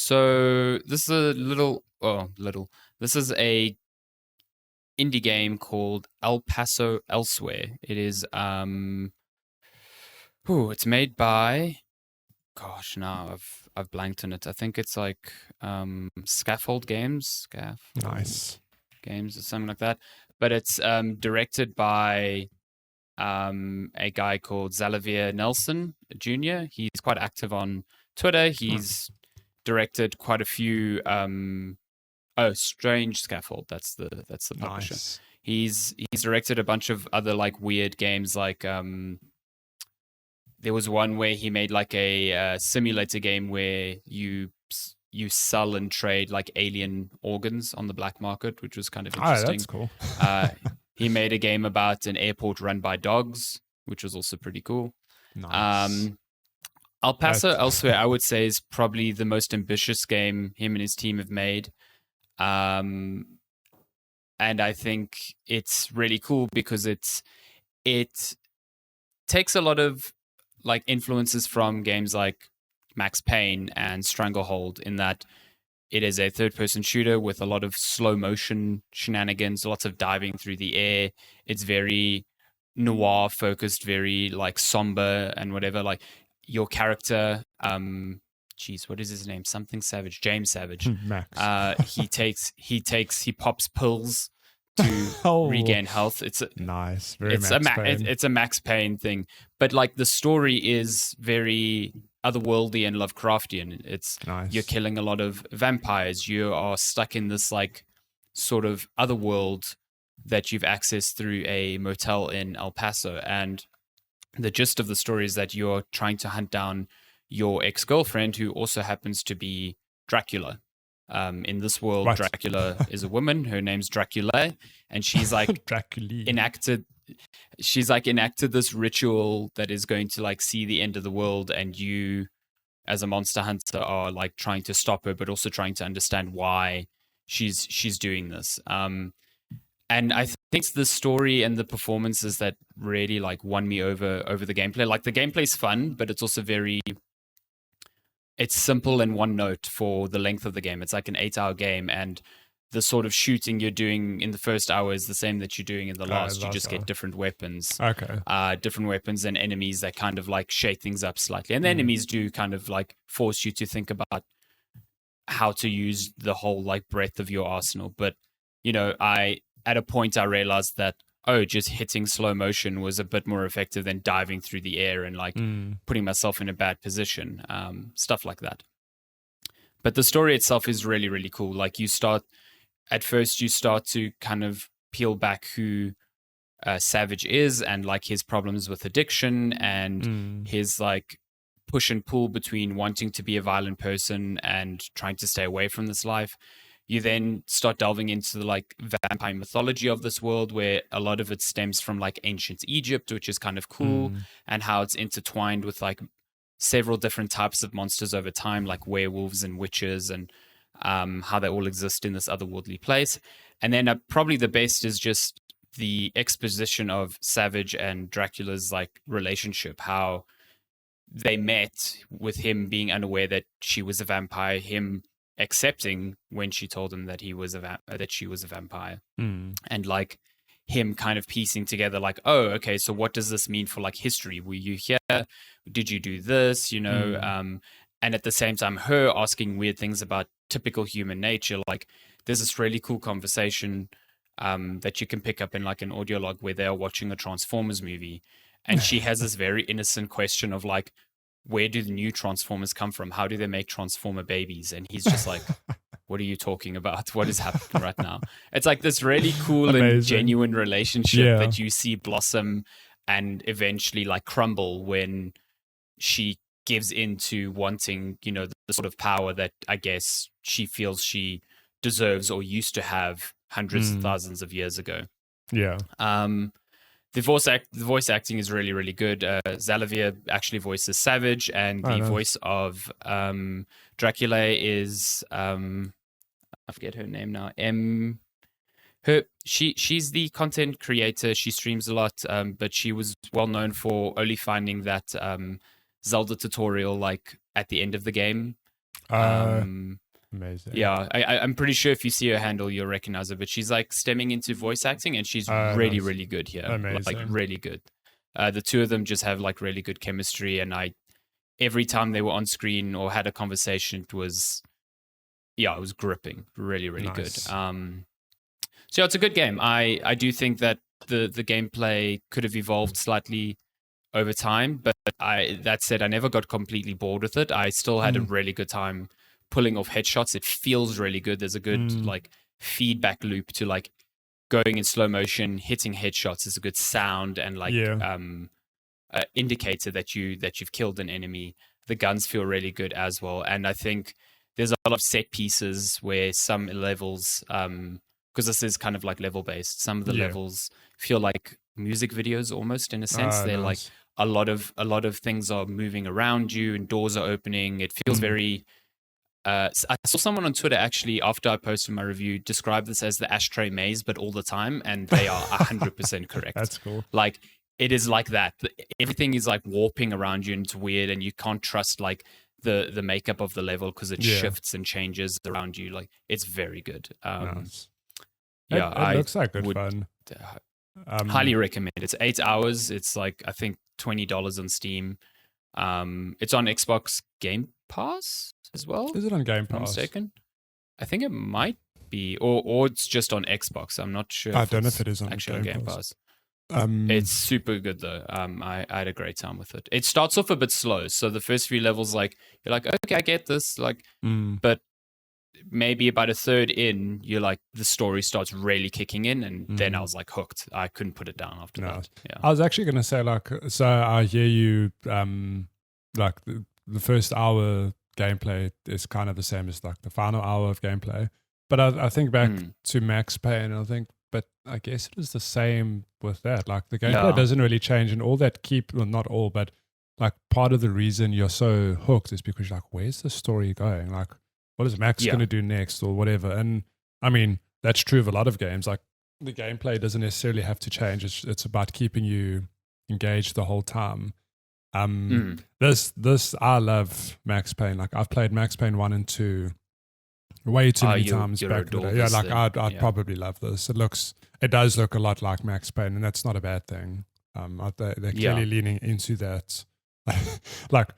So this is a little. This is a indie game called El Paso Elsewhere. It is it's made by, gosh, now I've blanked on it. I think it's like Scaffold Nice. Games or something like that. But it's directed by a guy called Xavier Nelson Jr. He's quite active on Twitter. He's directed quite a few Strange Scaffold. That's the publisher. Nice. He's directed a bunch of other like weird games. Like there was one where he made like a simulator game where you sell and trade like alien organs on the black market, which was kind of interesting. That's cool. He made a game about an airport run by dogs, which was also pretty cool. Nice. El Paso Elsewhere, I would say, is probably the most ambitious game him and his team have made. And I think it's really cool because it takes a lot of like influences from games like Max Payne and Stranglehold, in that it is a third-person shooter with a lot of slow motion shenanigans, lots of diving through the air. It's very noir focused, very like somber and whatever. Like your character, what is his name? Something Savage, James Savage. Max. He pops pills to regain health. It's nice. It's a Max Payne thing, but like the story is very otherworldly and Lovecraftian. It's nice. You're killing a lot of vampires. You are stuck in this like sort of other world that you've accessed through a motel in El Paso, and the gist of the story is that you're trying to hunt down your ex-girlfriend, who also happens to be Dracula. In this world, right. Dracula is a woman. Her name's Dracula, and she's like enacted this ritual that is going to like see the end of the world, and you, as a monster hunter, are like trying to stop her, but also trying to understand why she's doing this. And I think it's the story and the performances that really like won me over the gameplay. Like the gameplay's fun, but it's also it's simple and one note for the length of the game. It's like an 8-hour game, and the sort of shooting you're doing in the first hour is the same that you're doing in the last. You just get different weapons. Okay. Different weapons and enemies that kind of like shake things up slightly. And the enemies do kind of like force you to think about how to use the whole like breadth of your arsenal. But, you know, at a point I realized that, just hitting slow motion was a bit more effective than diving through the air and like putting myself in a bad position, stuff like that. But the story itself is really, really cool. Like you start to kind of peel back who Savage is, and like his problems with addiction and his like push and pull between wanting to be a violent person and trying to stay away from this life. You then start delving into the like vampire mythology of this world, where a lot of it stems from like ancient Egypt, which is kind of cool, and how it's intertwined with like several different types of monsters over time, like werewolves and witches, and how they all exist in this otherworldly place. And then probably the best is just the exposition of Savage and Dracula's like relationship, how they met, with him being unaware that she was a vampire, him accepting when she told him that that she was a vampire, and like him kind of piecing together like, okay, so what does this mean for like history? Were you here? Did you do this? You know, and at the same time, her asking weird things about typical human nature. Like there's this really cool conversation that you can pick up in like an audio log where they are watching a Transformers movie, and she has this very innocent question of like, where do the new Transformers come from? How do they make Transformer babies? And he's just like, what are you talking about? What is happening right now? It's like this really cool and genuine relationship that you see blossom and eventually like crumble when she gives into wanting, you know, the sort of power that I guess she feels she deserves or used to have hundreds of thousands of years ago. Yeah. The voice acting is really, really good. Xavier actually voices Savage, and the voice of Dracula is I forget her name now. She's the content creator. She streams a lot, but she was well known for only finding that Zelda tutorial like at the end of the game. Amazing. Yeah, I'm pretty sure if you see her handle, you'll recognize her. But she's like stemming into voice acting, and she's really, really good here. Amazing. Like really good. The two of them just have like really good chemistry, and every time they were on screen or had a conversation, it was gripping. Really, really good. So it's a good game. I do think that the gameplay could have evolved slightly over time, but that said, I never got completely bored with it. I still had a really good time pulling off headshots. It feels really good. There's a good like feedback loop to like going in slow motion, hitting headshots is a good sound and like indicator that you've killed an enemy. The guns feel really good as well, and I think there's a lot of set pieces where some levels, because this is kind of like level based, some of the levels feel like music videos almost in a sense. They're like a lot of things are moving around you and doors are opening. It feels very. I saw someone on Twitter actually, after I posted my review, describe this as the ashtray maze, but all the time, and they are 100% correct. That's cool. Like it is like that. Everything is like warping around you, and it's weird, and you can't trust like the makeup of the level because it shifts and changes around you. Like it's very good. Nice. It looks like good fun. Highly recommend. It's 8 hours. It's like I think $20 on Steam. It's on Xbox Game Pass as well. Is it on Game If I'm Pass? mistaken? I think it might be, or it's just on Xbox. I'm not sure. I don't know if it is on actually Game on Game Pass. Pass. It's super good though. I had a great time with it. It starts off a bit slow, so the first few levels, like you're like, okay, I get this, like, but maybe about a third in, you're like, the story starts really kicking in, and then I was like hooked. I couldn't put it down after that. Yeah. I was actually going to say, like, so I hear you, like the first hour gameplay is kind of the same as like the final hour of gameplay. But I think back to Max Payne, and I think, but I guess it was the same with that. Like the gameplay doesn't really change, and all that well, not all, but like part of the reason you're so hooked is because you're like, where's the story going? Like, what is Max going to do next or whatever? And I mean, that's true of a lot of games. Like the gameplay doesn't necessarily have to change. It's about keeping you engaged the whole time. This I love Max Payne. Like I've played Max Payne 1 and 2 way too many times back in the day. Yeah, like I'd probably love this. It does look a lot like Max Payne, and that's not a bad thing. They're clearly leaning into that. Like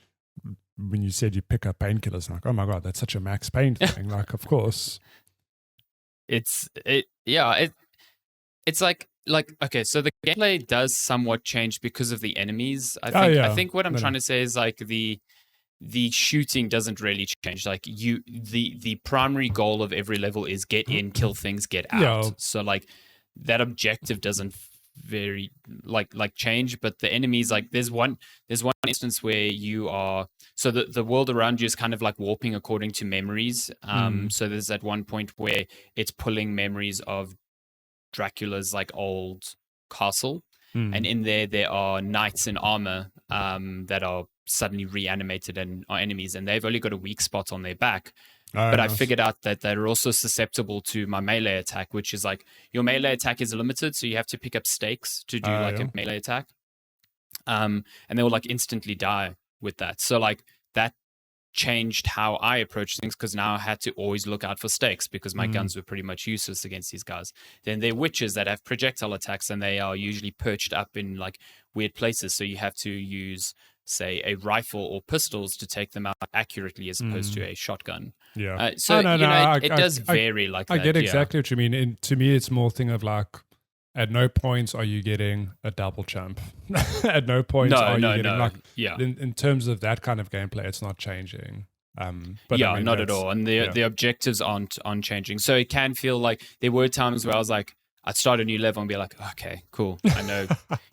when you said you pick up painkillers, I'm like, oh my god, that's such a Max Payne thing. Like, of course. It's like okay, so the gameplay does somewhat change because of the enemies. I think what I'm trying to say is like the shooting doesn't really change. Like the primary goal of every level is get in, kill things, get out. Yeah. So like that objective doesn't very like change, but the enemies, like there's one instance where you are, so the world around you is kind of like warping according to memories. So there's at one point where it's pulling memories of Dracula's like old castle, and in there are knights in armor that are suddenly reanimated and are enemies, and they've only got a weak spot on their back. But nice. I figured out that they're also susceptible to my melee attack, which is like your melee attack is limited, so you have to pick up stakes to do a melee attack. And they will like instantly die with that. So like that changed how I approach things, because now I had to always look out for stakes because my guns were pretty much useless against these guys. Then they're witches that have projectile attacks, and they are usually perched up in like weird places. So you have to use, say, a rifle or pistols to take them out accurately as opposed to a shotgun. Yeah. It does vary like that. I get exactly what you mean. And to me, it's more thing of like, at no point are you getting a double jump. At no point are you getting like, in terms of that kind of gameplay, it's not changing. But yeah, I mean, not at all. And the objectives aren't changing. So it can feel like there were times where I was like, I'd start a new level and be like, okay, cool. I know,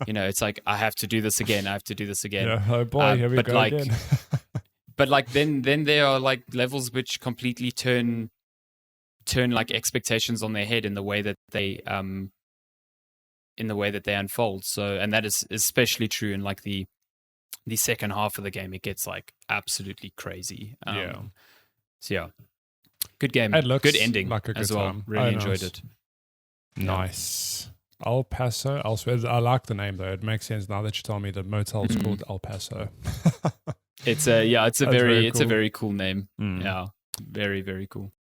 it's like, I have to do this again. Yeah, oh boy, here we go again. But like, then there are like levels which completely turn like expectations on their head in the way that they unfold. So, and that is especially true in like the second half of the game. It gets like absolutely crazy. So yeah, good game. Good ending like a good as well. Time. Really enjoyed it. Nice. El Paso. I like the name though. It makes sense now that you told me the motel's called El Paso. It's a That's very it's a cool. very cool name. Mm. Yeah, very very cool.